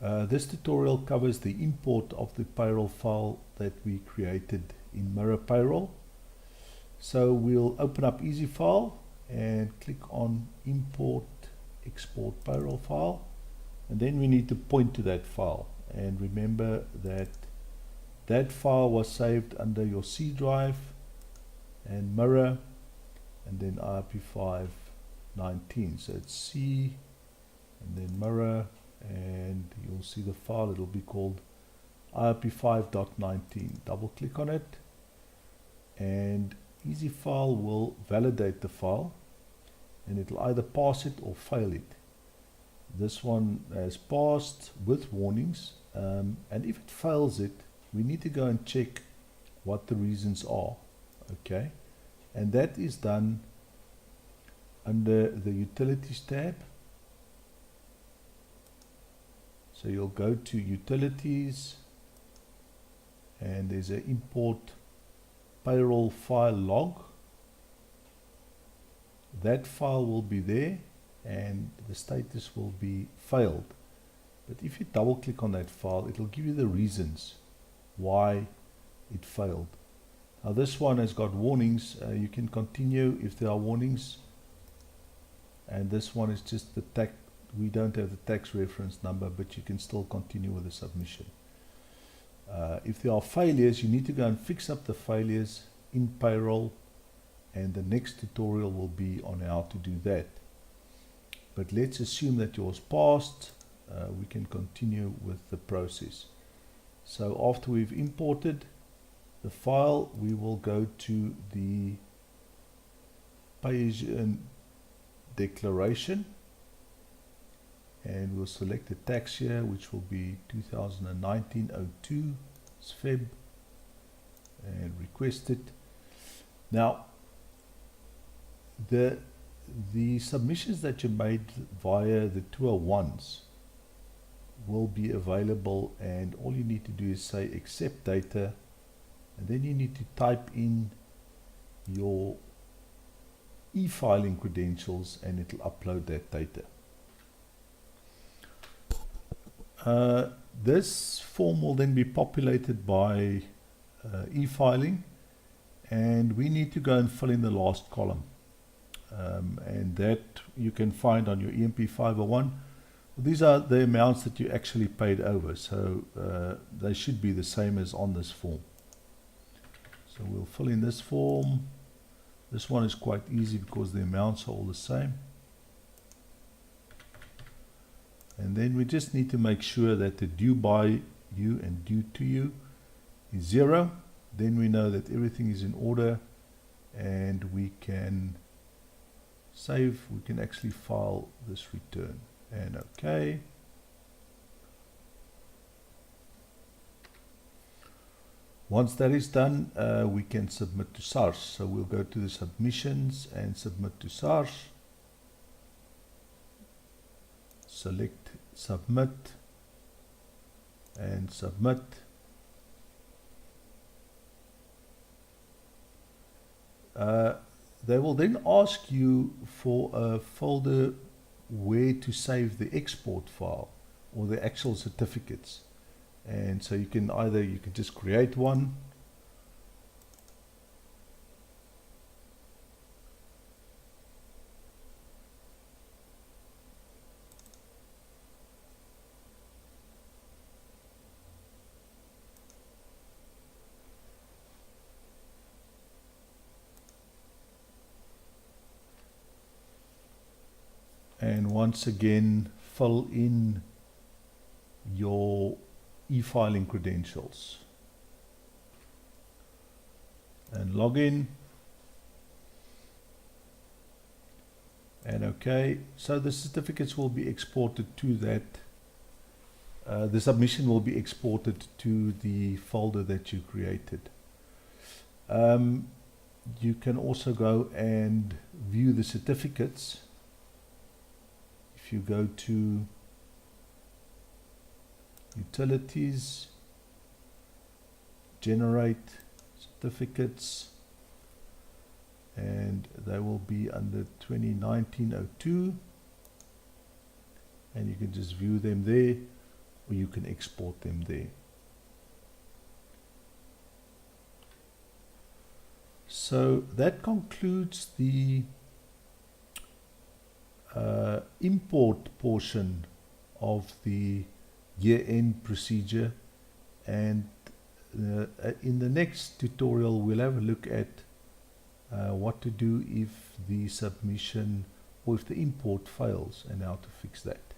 This tutorial covers the import of the payroll file that we created in Mirror Payroll. So we'll open up Easyfile and click on Import Export Payroll File, and then we need to point to that file, and remember that that file was saved under your C drive and Mirror and then IRP5 19. So it's C and then Mirror, and you'll see the file. It'll be called IRP5.19. Double click on it and Easyfile will validate the file, and it'll either pass it or fail it. This one has passed with warnings, and if it fails it, we need to go and check what the reasons are. Okay, and that is done under the Utilities tab. So you'll go to Utilities, and there's an Import Payroll File Log. That file will be there, and the status will be failed. But if you double click on that file, it will give you the reasons why it failed. Now this one has got warnings. You can continue if there are warnings, and this one is just the tax. We don't have the tax reference number, but you can still continue with the submission. If there are failures, you need to go and fix up the failures in payroll, and the next tutorial will be on how to do that. But let's assume that yours passed. We can continue with the process. So after we've imported the file, we will go to the page declaration, and we'll select the tax year, which will be 2019-02, it's Feb, and request it. Now, the submissions that you made via the 201s will be available, and all you need to do is say accept data, and then you need to type in your e-filing credentials, and it'll upload that data. This form will then be populated by e-filing, and we need to go and fill in the last column, and that you can find on your EMP 501. These are the amounts that you actually paid over, so they should be the same as on this form. So we'll fill in this form. This one is quite easy because the amounts are all the same. And then we just need to make sure that the due by you and due to you is 0. Then we know that everything is in order, and we can save. We can actually file this return, and OK. Once that is done, we can submit to SARS. So we'll go to the submissions and submit to SARS. Select submit and submit. They will then ask you for a folder where to save the export file or the actual certificates, and so you can just create one, and once again fill in your e-filing credentials and log in, and OK. So the certificates will be exported to that, the submission will be exported to the folder that you created. You can also go and view the certificates. If you go to Utilities, Generate Certificates, and they will be under 2019-02, and you can just view them there. or you can export them there. So that concludes the import portion of the year-end procedure, and in the next tutorial we'll have a look at what to do if the submission or if the import fails and how to fix that.